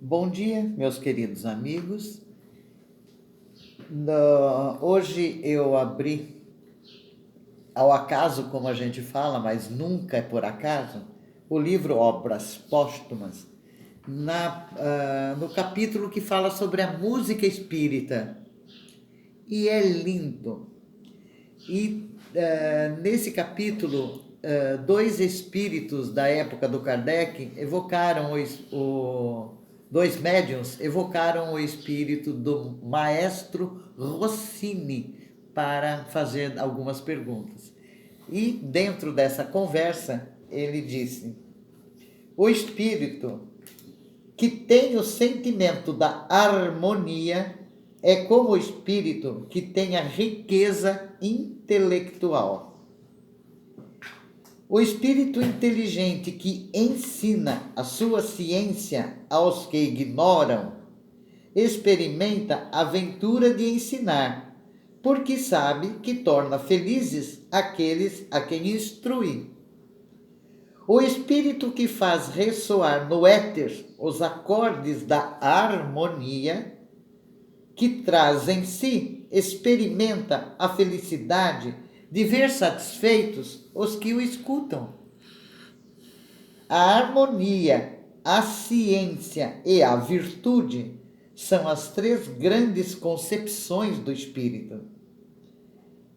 Bom dia, meus queridos amigos. Hoje eu abri, ao acaso, como a gente fala, mas nunca é por acaso, o livro Obras Póstumas, no capítulo que fala sobre a música espírita. E é lindo. E nesse capítulo, dois espíritos da época do Kardec evocaram dois médiuns evocaram o espírito do maestro Rossini para fazer algumas perguntas. E dentro dessa conversa, ele disse: o espírito que tem o sentimento da harmonia é como o espírito que tem a riqueza intelectual. O espírito inteligente que ensina a sua ciência aos que ignoram, experimenta a aventura de ensinar, porque sabe que torna felizes aqueles a quem instrui. O espírito que faz ressoar no éter os acordes da harmonia, que traz em si, experimenta a felicidade de ver satisfeitos os que o escutam. A harmonia, a ciência e a virtude são as três grandes concepções do espírito.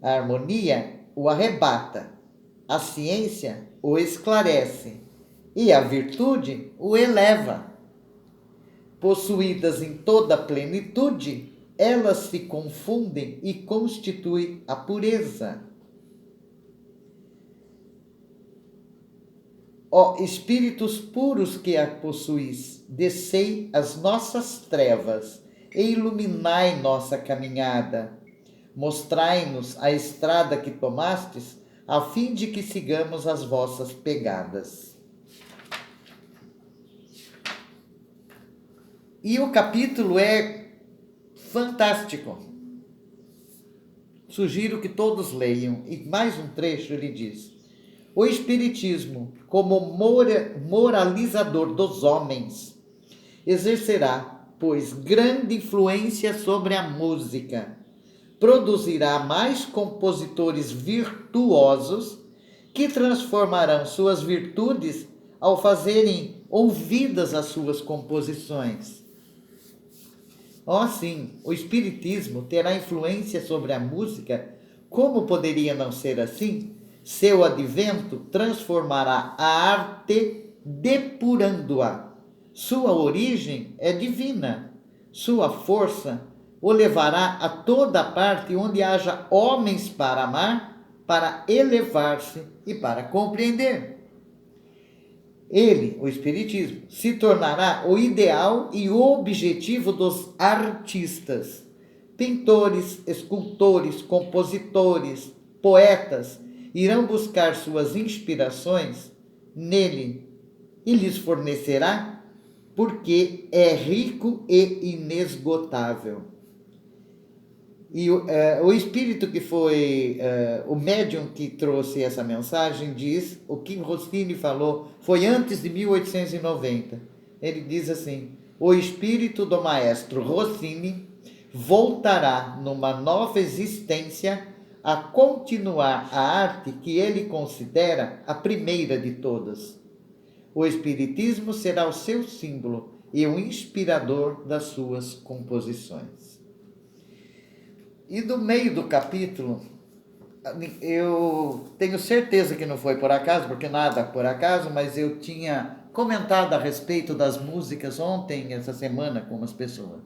A harmonia o arrebata, a ciência o esclarece e a virtude o eleva. Possuídas em toda a plenitude, elas se confundem e constituem a pureza. Ó espíritos puros que a possuís, descei as nossas trevas e iluminai nossa caminhada. Mostrai-nos a estrada que tomastes, a fim de que sigamos as vossas pegadas. E o capítulo é fantástico. Sugiro que todos leiam. E mais um trecho ele diz: o Espiritismo, como moralizador dos homens, exercerá, pois, grande influência sobre a música. Produzirá mais compositores virtuosos que transformarão suas virtudes ao fazerem ouvidas as suas composições. Sim, o Espiritismo terá influência sobre a música. Como poderia não ser assim? Seu advento transformará a arte depurando-a. Sua origem é divina. Sua força o levará a toda parte onde haja homens para amar, para elevar-se e para compreender. Ele, o Espiritismo, se tornará o ideal e o objetivo dos artistas. Pintores, escultores, compositores, poetas irão buscar suas inspirações nele e lhes fornecerá, porque é rico e inesgotável. E o espírito que foi o médium que trouxe essa mensagem diz, o que Rossini falou foi antes de 1890. Ele diz assim: o espírito do maestro Rossini voltará numa nova existência a continuar a arte que ele considera a primeira de todas. O espiritismo será o seu símbolo e o inspirador das suas composições. E no meio do capítulo, eu tenho certeza que não foi por acaso, porque nada é por acaso, mas eu tinha comentado a respeito das músicas ontem, essa semana, com umas pessoas.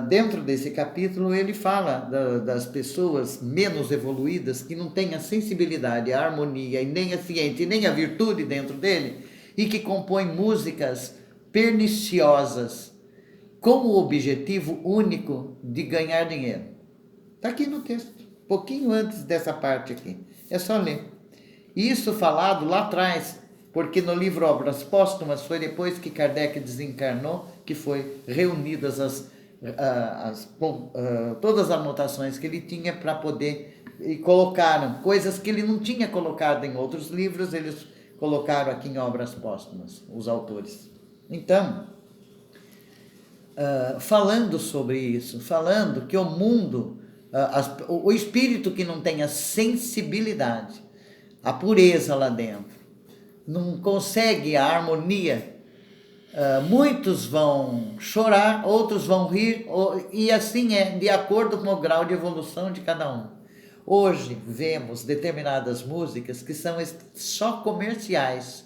Dentro desse capítulo, ele fala das pessoas menos evoluídas, que não têm a sensibilidade, a harmonia, e nem a ciência, e nem a virtude dentro dele, e que compõem músicas perniciosas, com o objetivo único de ganhar dinheiro. Está aqui no texto, pouquinho antes dessa parte aqui. É só ler. Isso falado lá atrás, porque no livro Obras Póstumas foi depois que Kardec desencarnou, que foi reunidas todas as anotações que ele tinha para poder... E colocaram coisas que ele não tinha colocado em outros livros, eles colocaram aqui em Obras Póstumas, os autores. Então, falando sobre isso, falando que o mundo, o espírito que não tem a sensibilidade, a pureza lá dentro, não consegue a harmonia, muitos vão chorar, outros vão rir, e assim é, de acordo com o grau de evolução de cada um. Hoje vemos determinadas músicas que são só comerciais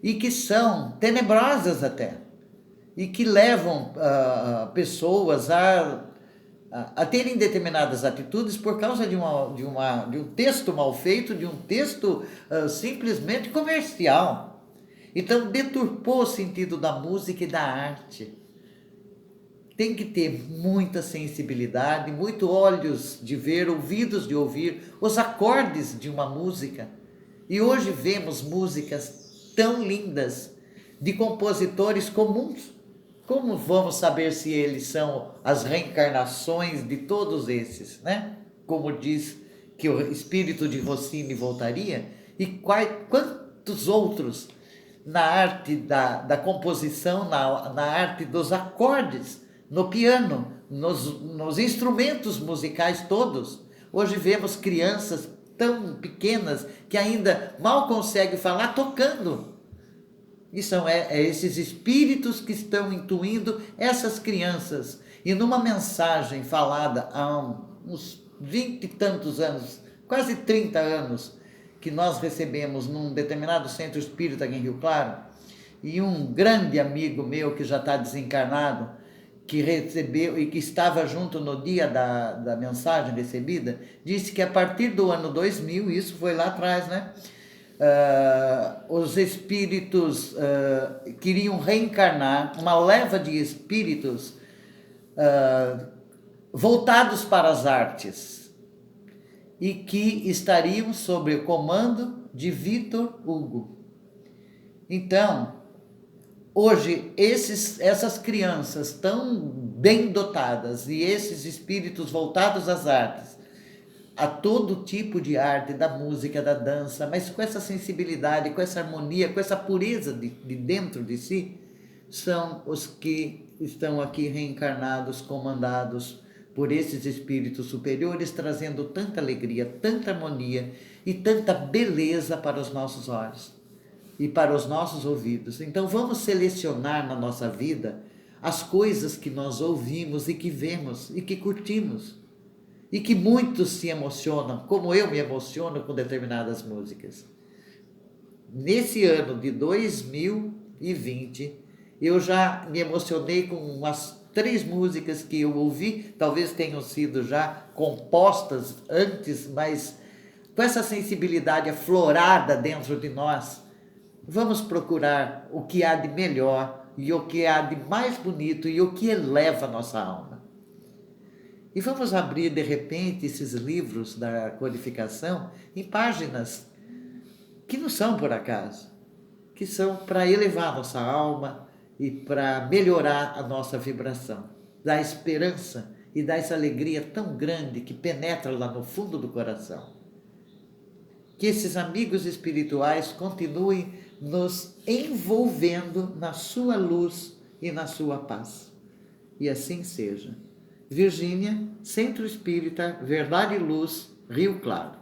e que são tenebrosas até, e que levam pessoas a terem determinadas atitudes por causa de um texto mal feito, de um texto simplesmente comercial. Então, deturpou o sentido da música e da arte. Tem que ter muita sensibilidade, muito olhos de ver, ouvidos de ouvir, os acordes de uma música. E hoje vemos músicas tão lindas, de compositores comuns. Como vamos saber se eles são as reencarnações de todos esses, né? Como diz que o espírito de Rossini voltaria, e quantos outros na arte da composição, na arte dos acordes, no piano, nos instrumentos musicais todos. Hoje vemos crianças tão pequenas que ainda mal conseguem falar tocando. E são esses espíritos que estão intuindo essas crianças. E numa mensagem falada há uns 20 e tantos anos, quase 30 anos, que nós recebemos num determinado centro espírita aqui em Rio Claro, e um grande amigo meu que já está desencarnado, que recebeu e que estava junto no dia da mensagem recebida, disse que a partir do ano 2000, isso foi lá atrás, né? Os espíritos queriam reencarnar, uma leva de espíritos voltados para as artes, e que estariam sob o comando de Victor Hugo. Então, hoje, essas crianças tão bem dotadas e esses espíritos voltados às artes, a todo tipo de arte, da música, da dança, mas com essa sensibilidade, com essa harmonia, com essa pureza de dentro de si, são os que estão aqui reencarnados, comandados por esses espíritos superiores, trazendo tanta alegria, tanta harmonia e tanta beleza para os nossos olhos e para os nossos ouvidos. Então vamos selecionar na nossa vida as coisas que nós ouvimos e que vemos e que curtimos, e que muitos se emocionam, como eu me emociono com determinadas músicas. Nesse ano de 2020, eu já me emocionei com umas 3 músicas que eu ouvi, talvez tenham sido já compostas antes, mas com essa sensibilidade aflorada dentro de nós. Vamos procurar o que há de melhor e o que há de mais bonito e o que eleva a nossa alma. E vamos abrir, de repente, esses livros da codificação em páginas que não são por acaso, que são para elevar a nossa alma e para melhorar a nossa vibração, dar esperança e dar essa alegria tão grande que penetra lá no fundo do coração. Que esses amigos espirituais continuem nos envolvendo na sua luz e na sua paz. E assim seja. Virgínia, Centro Espírita Verdade e Luz, Rio Claro.